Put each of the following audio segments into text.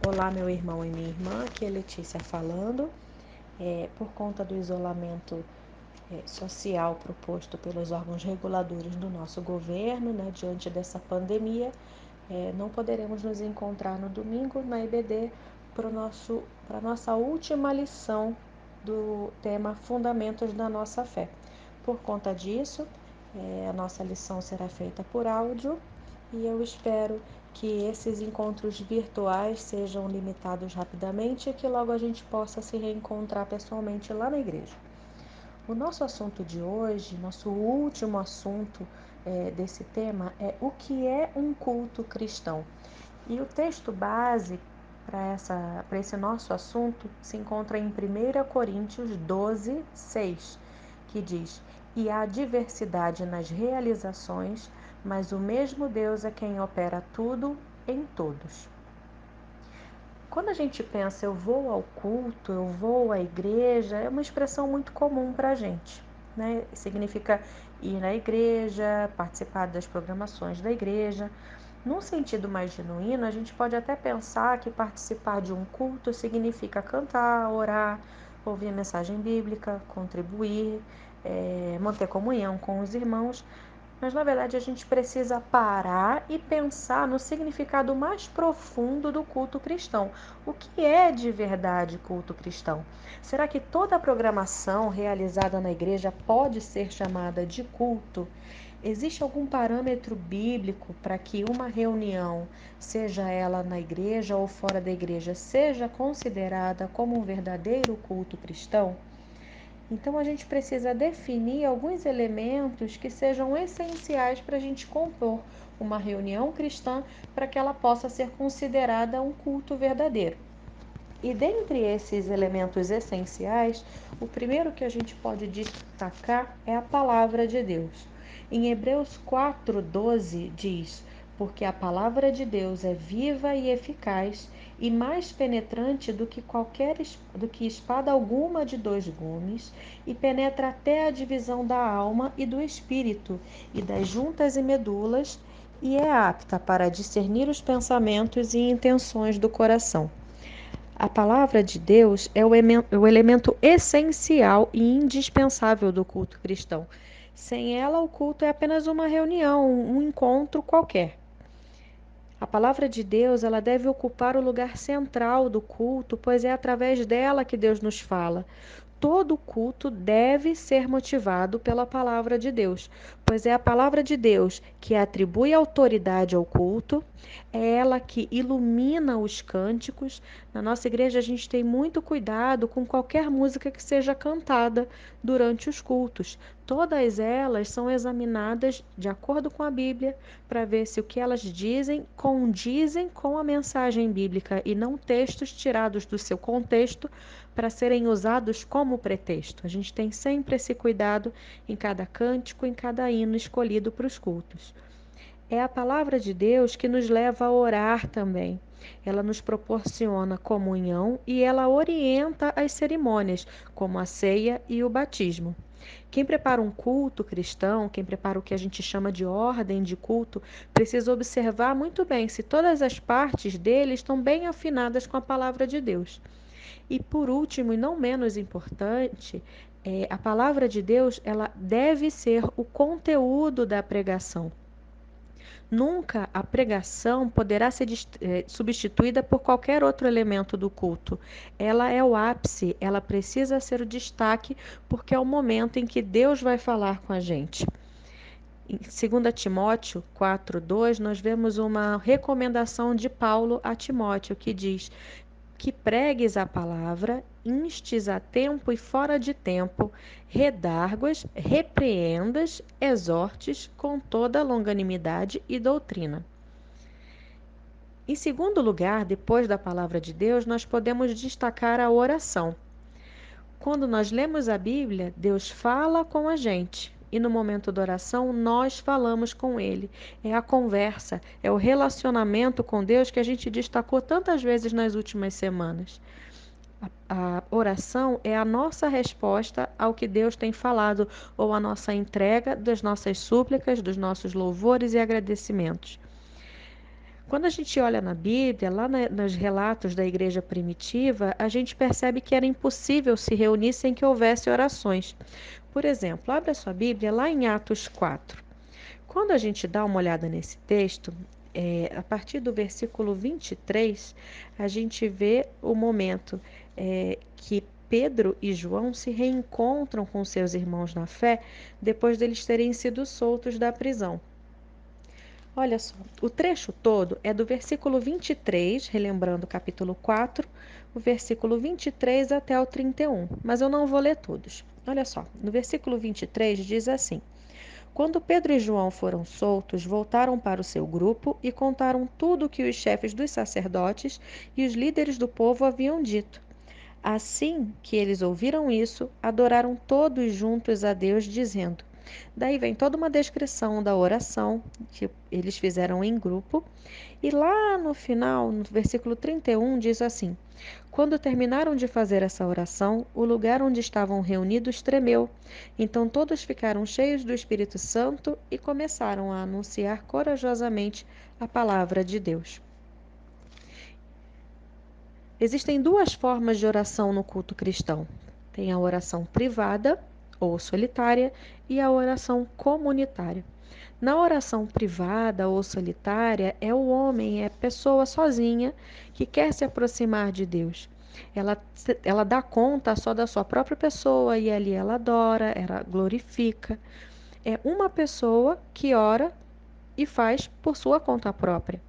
Olá, meu irmão e minha irmã, aqui é Letícia falando. Por conta do isolamento social proposto pelos órgãos reguladores do nosso governo, né, diante dessa pandemia, não poderemos nos encontrar no domingo na EBD para a nossa última lição do tema Fundamentos da Nossa Fé. Por conta disso, a nossa lição será feita por áudio e eu espero que esses encontros virtuais sejam limitados rapidamente e que logo a gente possa se reencontrar pessoalmente lá na igreja. O nosso assunto de hoje, nosso último assunto desse tema é o que é um culto cristão. E o texto base para esse nosso assunto se encontra em 1 Coríntios 12, 6, que diz: E há diversidade nas realizações, mas o mesmo Deus é quem opera tudo em todos. Quando a gente pensa eu vou ao culto, eu vou à igreja, é uma expressão muito comum para a gente, né? Significa ir na igreja, participar das programações da igreja. Num sentido mais genuíno, a gente pode até pensar que participar de um culto significa cantar, orar, ouvir a mensagem bíblica, contribuir, manter comunhão com os irmãos. Mas, na verdade, a gente precisa parar e pensar no significado mais profundo do culto cristão. O que é de verdade culto cristão? Será que toda a programação realizada na igreja pode ser chamada de culto? Existe algum parâmetro bíblico para que uma reunião, seja ela na igreja ou fora da igreja, seja considerada como um verdadeiro culto cristão? Então, a gente precisa definir alguns elementos que sejam essenciais para a gente compor uma reunião cristã para que ela possa ser considerada um culto verdadeiro. E dentre esses elementos essenciais, o primeiro que a gente pode destacar é a palavra de Deus. Em Hebreus 4:12 diz: Porque a palavra de Deus é viva e eficaz e mais penetrante do que espada alguma de dois gumes, e penetra até a divisão da alma e do espírito e das juntas e medulas, e é apta para discernir os pensamentos e intenções do coração. A palavra de Deus é o elemento essencial e indispensável do culto cristão. Sem ela, o culto é apenas uma reunião, um encontro qualquer. A palavra de Deus, ela deve ocupar o lugar central do culto, pois é através dela que Deus nos fala. Todo culto deve ser motivado pela palavra de Deus, pois é a palavra de Deus que atribui autoridade ao culto, é ela que ilumina os cânticos. Na nossa igreja, a gente tem muito cuidado com qualquer música que seja cantada durante os cultos. Todas elas são examinadas de acordo com a Bíblia, para ver se o que elas dizem condizem com a mensagem bíblica e não textos tirados do seu contexto para serem usados como pretexto. A gente tem sempre esse cuidado em cada cântico, em cada hino escolhido para os cultos. É a palavra de Deus que nos leva a orar também. Ela nos proporciona comunhão e ela orienta as cerimônias, como a ceia e o batismo. Quem prepara um culto cristão, quem prepara o que a gente chama de ordem de culto, precisa observar muito bem se todas as partes dele estão bem afinadas com a palavra de Deus. E por último, e não menos importante, a palavra de Deus, ela deve ser o conteúdo da pregação. Nunca a pregação poderá ser substituída por qualquer outro elemento do culto. Ela é o ápice, ela precisa ser o destaque, porque é o momento em que Deus vai falar com a gente. Em 2 Timóteo 4:2, nós vemos uma recomendação de Paulo a Timóteo, que diz: que pregues a palavra, instes a tempo e fora de tempo, redarguas, repreendas, exortes com toda longanimidade e doutrina. Em segundo lugar, depois da palavra de Deus, nós podemos destacar a oração. Quando nós lemos a Bíblia, Deus fala com a gente. E no momento da oração, nós falamos com Ele. É a conversa, é o relacionamento com Deus que a gente destacou tantas vezes nas últimas semanas. A oração é a nossa resposta ao que Deus tem falado, ou a nossa entrega das nossas súplicas, dos nossos louvores e agradecimentos. Quando a gente olha na Bíblia, lá nos relatos da igreja primitiva, a gente percebe que era impossível se reunir sem que houvesse orações. Por exemplo, abre a sua Bíblia lá em Atos 4. Quando a gente dá uma olhada nesse texto, a partir do versículo 23, a gente vê o momento que Pedro e João se reencontram com seus irmãos na fé depois deles terem sido soltos da prisão. Olha só, o trecho todo é do versículo 23, relembrando o capítulo 4, o versículo 23 até o 31, mas eu não vou ler todos. Olha só, no versículo 23 diz assim: Quando Pedro e João foram soltos, voltaram para o seu grupo e contaram tudo o que os chefes dos sacerdotes e os líderes do povo haviam dito. Assim que eles ouviram isso, adoraram todos juntos a Deus, dizendo. Daí vem toda uma descrição da oração que eles fizeram em grupo. E lá no final, no versículo 31, diz assim: Quando terminaram de fazer essa oração, o lugar onde estavam reunidos tremeu. Então todos ficaram cheios do Espírito Santo e começaram a anunciar corajosamente a palavra de Deus. Existem duas formas de oração no culto cristão. Tem a oração privada ou solitária e a oração comunitária. Na oração privada ou solitária, é o homem, é a pessoa sozinha que quer se aproximar de Deus. Ela dá conta só da sua própria pessoa e ali ela adora, ela glorifica. É uma pessoa que ora e faz por sua conta própria.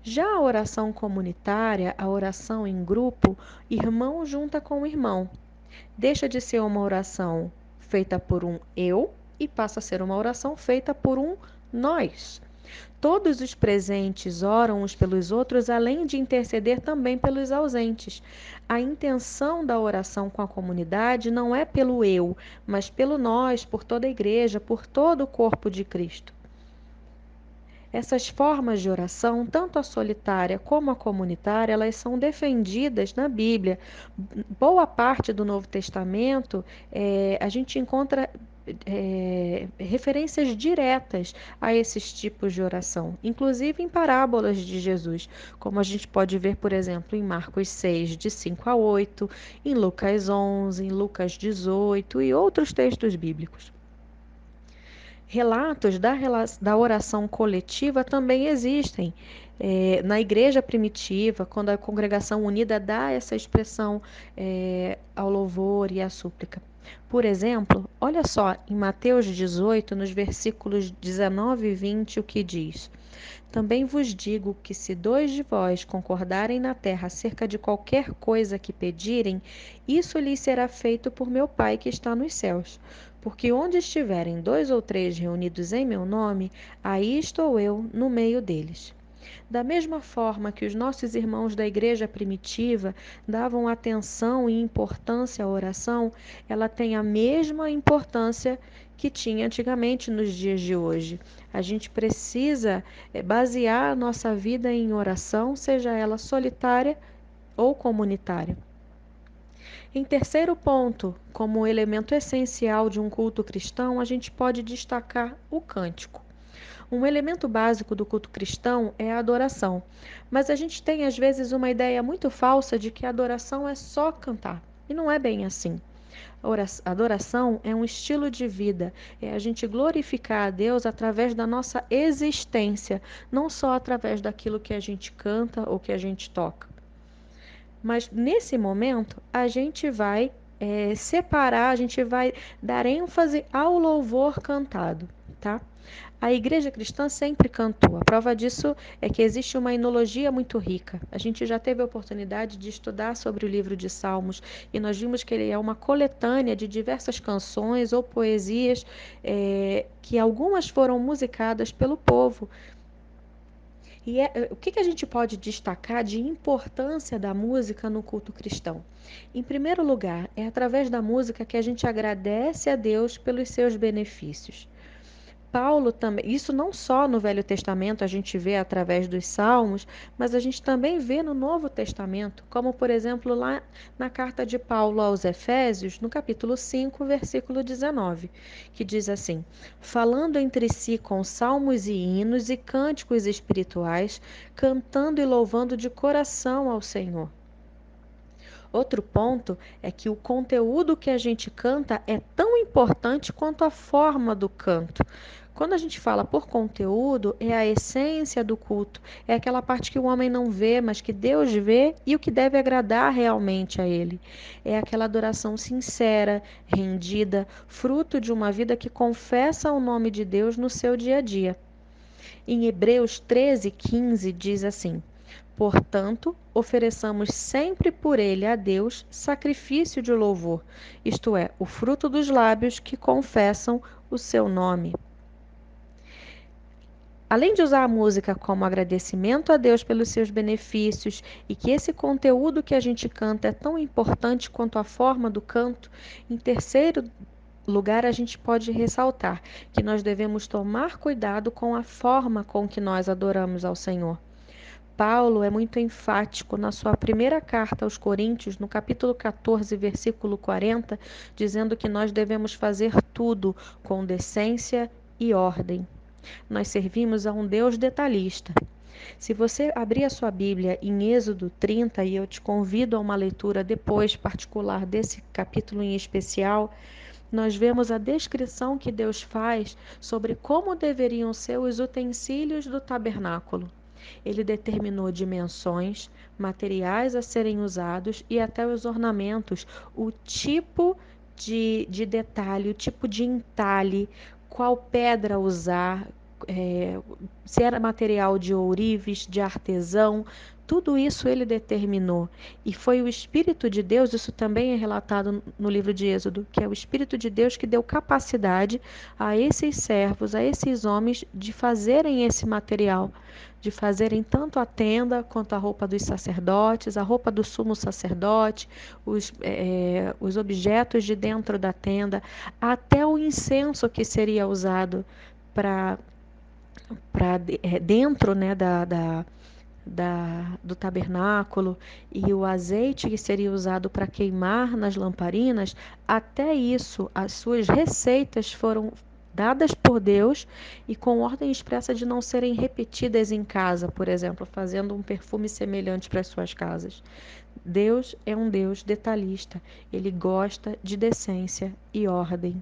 Já a oração comunitária, a oração em grupo, irmão junta com irmão. Deixa de ser uma oração feita por um eu e passa a ser uma oração feita por um nós. Todos os presentes oram uns pelos outros, além de interceder também pelos ausentes. A intenção da oração com a comunidade não é pelo eu, mas pelo nós, por toda a igreja, por todo o corpo de Cristo. Essas formas de oração, tanto a solitária como a comunitária, elas são defendidas na Bíblia. Boa parte do Novo Testamento, a gente encontra referências diretas a esses tipos de oração, inclusive em parábolas de Jesus, como a gente pode ver, por exemplo, em Marcos 6, de 5 a 8, em Lucas 11, em Lucas 18 e outros textos bíblicos. Relatos da oração coletiva também existem. Na igreja primitiva, quando a congregação unida dá essa expressão ao louvor e à súplica. Por exemplo, olha só em Mateus 18, nos versículos 19 e 20, o que diz: Também vos digo que se 2 de vós concordarem na terra acerca de qualquer coisa que pedirem, isso lhes será feito por meu Pai que está nos céus. Porque onde estiverem 2 ou 3 reunidos em meu nome, aí estou eu no meio deles. Da mesma forma que os nossos irmãos da igreja primitiva davam atenção e importância à oração, ela tem a mesma importância que tinha antigamente nos dias de hoje. A gente precisa basear a nossa vida em oração, seja ela solitária ou comunitária. Em terceiro ponto, como elemento essencial de um culto cristão, a gente pode destacar o cântico. Um elemento básico do culto cristão é a adoração, mas a gente tem às vezes uma ideia muito falsa de que a adoração é só cantar, e não é bem assim. A adoração é um estilo de vida, é a gente glorificar a Deus através da nossa existência, não só através daquilo que a gente canta ou que a gente toca. Mas nesse momento, a gente vai separar, a gente vai dar ênfase ao louvor cantado, tá? A igreja cristã sempre cantou. A prova disso é que existe uma enologia muito rica. A gente já teve a oportunidade de estudar sobre o livro de Salmos e nós vimos que ele é uma coletânea de diversas canções ou poesias que algumas foram musicadas pelo povo. E o que a gente pode destacar de importância da música no culto cristão? Em primeiro lugar, é através da música que a gente agradece a Deus pelos seus benefícios. Paulo também, isso não só no Velho Testamento a gente vê através dos Salmos, mas a gente também vê no Novo Testamento, como por exemplo lá na carta de Paulo aos Efésios, no capítulo 5, versículo 19, que diz assim: falando entre si com salmos e hinos e cânticos espirituais, cantando e louvando de coração ao Senhor. Outro ponto é que o conteúdo que a gente canta é tão importante quanto a forma do canto. Quando a gente fala por conteúdo, é a essência do culto, é aquela parte que o homem não vê, mas que Deus vê e o que deve agradar realmente a Ele. É aquela adoração sincera, rendida, fruto de uma vida que confessa o nome de Deus no seu dia a dia. Em Hebreus 13:15 diz assim: portanto, ofereçamos sempre por ele a Deus sacrifício de louvor, isto é, o fruto dos lábios que confessam o seu nome. Além de usar a música como agradecimento a Deus pelos seus benefícios e que esse conteúdo que a gente canta é tão importante quanto a forma do canto, em terceiro lugar, a gente pode ressaltar que nós devemos tomar cuidado com a forma com que nós adoramos ao Senhor. Paulo é muito enfático na sua primeira carta aos Coríntios, no capítulo 14, versículo 40, dizendo que nós devemos fazer tudo com decência e ordem. Nós servimos a um Deus detalhista. Se você abrir a sua Bíblia em Êxodo 30, e eu te convido a uma leitura depois particular desse capítulo em especial, nós vemos a descrição que Deus faz sobre como deveriam ser os utensílios do tabernáculo. Ele determinou dimensões, materiais a serem usados e até os ornamentos, o tipo de detalhe, o tipo de entalhe, qual pedra usar, se era material de ourives, de artesão, tudo isso ele determinou. E foi o Espírito de Deus, isso também é relatado no livro de Êxodo, que é o Espírito de Deus que deu capacidade a esses servos, a esses homens, de fazerem esse material, de fazerem tanto a tenda quanto a roupa dos sacerdotes, a roupa do sumo sacerdote, os objetos de dentro da tenda, até o incenso que seria usado para dentro, né, do tabernáculo, e o azeite que seria usado para queimar nas lamparinas, até isso, as suas receitas foram dadas por Deus e com ordem expressa de não serem repetidas em casa, por exemplo, fazendo um perfume semelhante para as suas casas. Deus é um Deus detalhista, ele gosta de decência e ordem.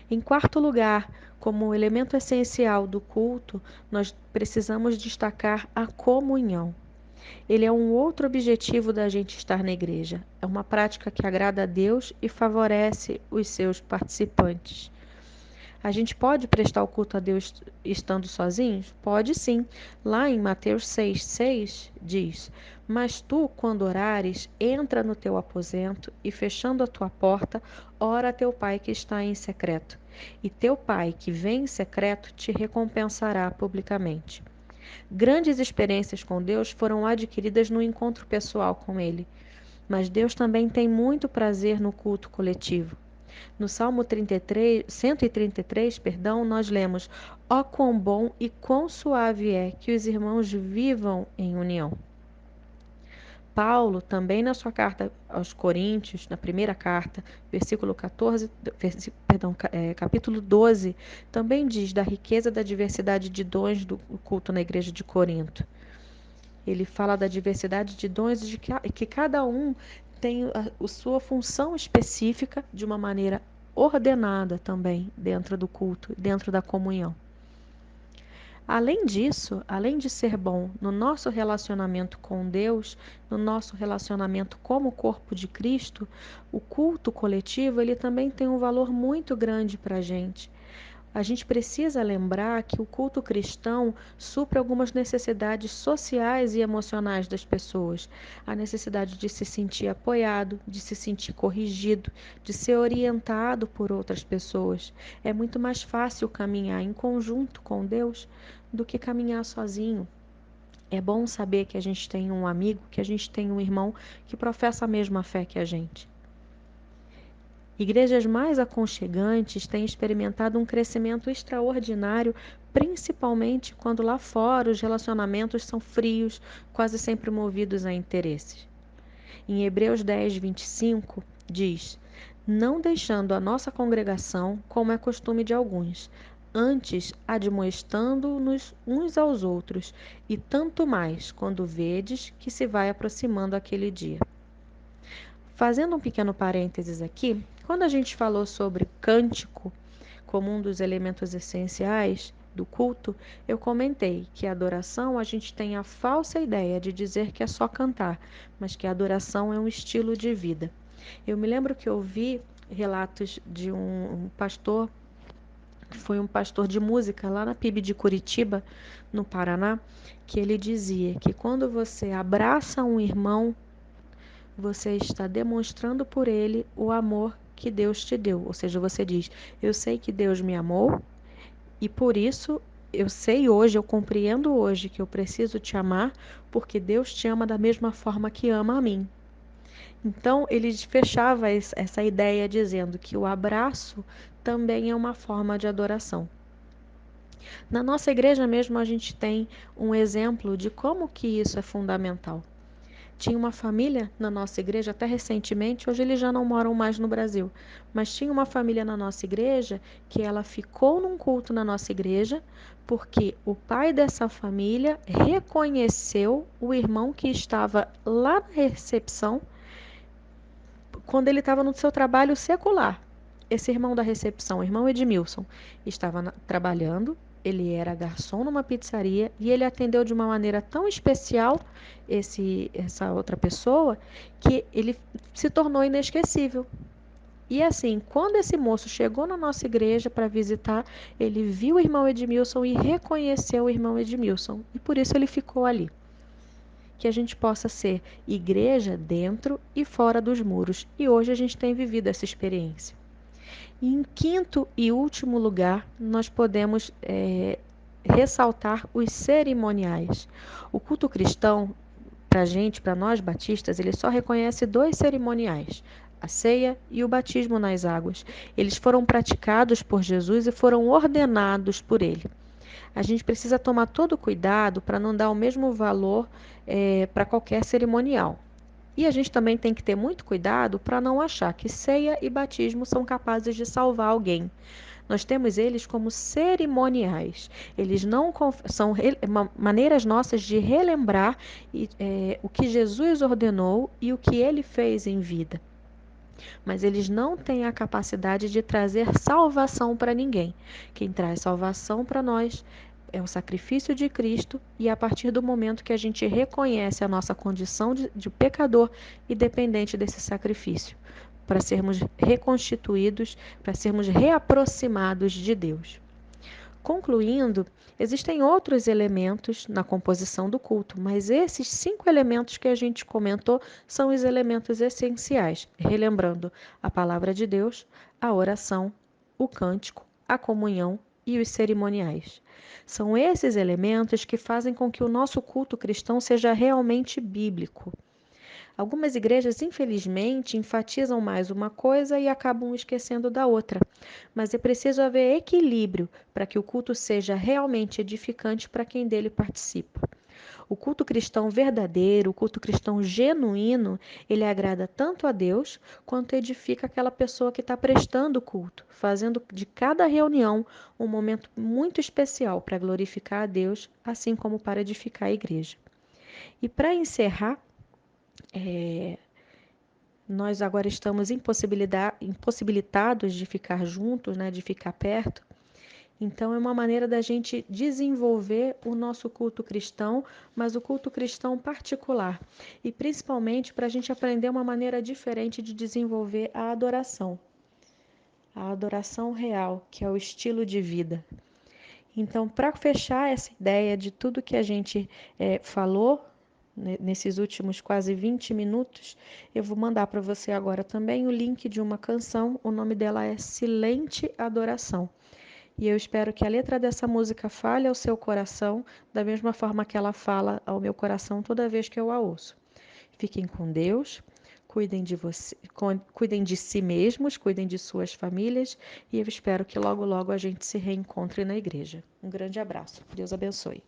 Em quarto lugar, como elemento essencial do culto, nós precisamos destacar a comunhão. Ele é um outro objetivo da gente estar na igreja. É uma prática que agrada a Deus e favorece os seus participantes. A gente pode prestar o culto a Deus estando sozinhos? Pode sim. Lá em Mateus 6,6 diz: mas tu, quando orares, entra no teu aposento e, fechando a tua porta, ora a teu pai que está em secreto. E teu pai que vem em secreto te recompensará publicamente. Grandes experiências com Deus foram adquiridas no encontro pessoal com Ele. Mas Deus também tem muito prazer no culto coletivo. No Salmo 133, nós lemos: ó quão bom e quão suave é que os irmãos vivam em união. Paulo, também na sua carta aos Coríntios, na primeira carta, capítulo 12, também diz da riqueza da diversidade de dons do culto na igreja de Corinto. Ele fala da diversidade de dons e de que cada um tem a sua função específica de uma maneira ordenada também dentro do culto, dentro da comunhão. Além disso, além de ser bom no nosso relacionamento com Deus, no nosso relacionamento como corpo de Cristo, o culto coletivo ele também tem um valor muito grande para a gente. A gente precisa lembrar que o culto cristão supre algumas necessidades sociais e emocionais das pessoas. A necessidade de se sentir apoiado, de se sentir corrigido, de ser orientado por outras pessoas. É muito mais fácil caminhar em conjunto com Deus do que caminhar sozinho. É bom saber que a gente tem um amigo, que a gente tem um irmão que professa a mesma fé que a gente. Igrejas mais aconchegantes têm experimentado um crescimento extraordinário, principalmente quando lá fora os relacionamentos são frios, quase sempre movidos a interesses. Em Hebreus 10, 25, diz: não deixando a nossa congregação, como é costume de alguns, antes admoestando-nos uns aos outros, e tanto mais quando vedes que se vai aproximando aquele dia. Fazendo um pequeno parênteses aqui, quando a gente falou sobre cântico como um dos elementos essenciais do culto, eu comentei que a adoração a gente tem a falsa ideia de dizer que é só cantar, mas que a adoração é um estilo de vida. Eu me lembro que eu ouvi relatos de um pastor, que foi um pastor de música lá na PIB de Curitiba, no Paraná, que ele dizia que quando você abraça um irmão, você está demonstrando por ele o amor que Deus te deu. Ou seja, você diz: eu sei que Deus me amou e por isso eu sei hoje, eu compreendo hoje que eu preciso te amar, porque Deus te ama da mesma forma que ama a mim. Então, ele fechava essa ideia dizendo que o abraço também é uma forma de adoração. Na nossa igreja mesmo, a gente tem um exemplo de como que isso é fundamental. Tinha uma família na nossa igreja, até recentemente, hoje eles já não moram mais no Brasil, mas tinha uma família na nossa igreja que ela ficou num culto na nossa igreja porque o pai dessa família reconheceu o irmão que estava lá na recepção quando ele estava no seu trabalho secular. Esse irmão da recepção, o irmão Edmilson, estava trabalhando, ele era garçom numa pizzaria e ele atendeu de uma maneira tão especial essa outra pessoa que ele se tornou inesquecível. E assim, quando esse moço chegou na nossa igreja para visitar, ele viu o irmão Edmilson e reconheceu o irmão Edmilson. E por isso ele ficou ali. Que a gente possa ser igreja dentro e fora dos muros. E hoje a gente tem vivido essa experiência. E em quinto e último lugar, nós podemos ressaltar os cerimoniais. O culto cristão, para nós batistas, ele só reconhece 2 cerimoniais: a ceia e o batismo nas águas. Eles foram praticados por Jesus e foram ordenados por ele. A gente precisa tomar todo cuidado para não dar o mesmo valor para qualquer cerimonial. E a gente também tem que ter muito cuidado para não achar que ceia e batismo são capazes de salvar alguém. Nós temos eles como cerimoniais. Eles não são maneiras nossas de relembrar o que Jesus ordenou e o que ele fez em vida. Mas eles não têm a capacidade de trazer salvação para ninguém. Quem traz salvação para nós é o sacrifício de Cristo, e a partir do momento que a gente reconhece a nossa condição de pecador e dependente desse sacrifício, para sermos reconstituídos, para sermos reaproximados de Deus. Concluindo, existem outros elementos na composição do culto, mas esses 5 elementos que a gente comentou são os elementos essenciais, relembrando a palavra de Deus, a oração, o cântico, a comunhão e os cerimoniais. São esses elementos que fazem com que o nosso culto cristão seja realmente bíblico. Algumas igrejas, infelizmente, enfatizam mais uma coisa e acabam esquecendo da outra. Mas é preciso haver equilíbrio para que o culto seja realmente edificante para quem dele participa. O culto cristão verdadeiro, o culto cristão genuíno, ele agrada tanto a Deus quanto edifica aquela pessoa que está prestando o culto, fazendo de cada reunião um momento muito especial para glorificar a Deus, assim como para edificar a igreja. E para encerrar, nós agora estamos impossibilitados de ficar juntos, né, de ficar perto. Então, é uma maneira da gente desenvolver o nosso culto cristão, mas o culto cristão particular. E principalmente para a gente aprender uma maneira diferente de desenvolver a adoração real, que é o estilo de vida. Então, para fechar essa ideia de tudo que a gente falou, nesses últimos quase 20 minutos, eu vou mandar para você agora também o link de uma canção. O nome dela é Silente Adoração. E eu espero que a letra dessa música fale ao seu coração, da mesma forma que ela fala ao meu coração toda vez que eu a ouço. Fiquem com Deus, cuidem de si mesmos, cuidem de suas famílias e eu espero que logo, logo a gente se reencontre na igreja. Um grande abraço. Deus abençoe.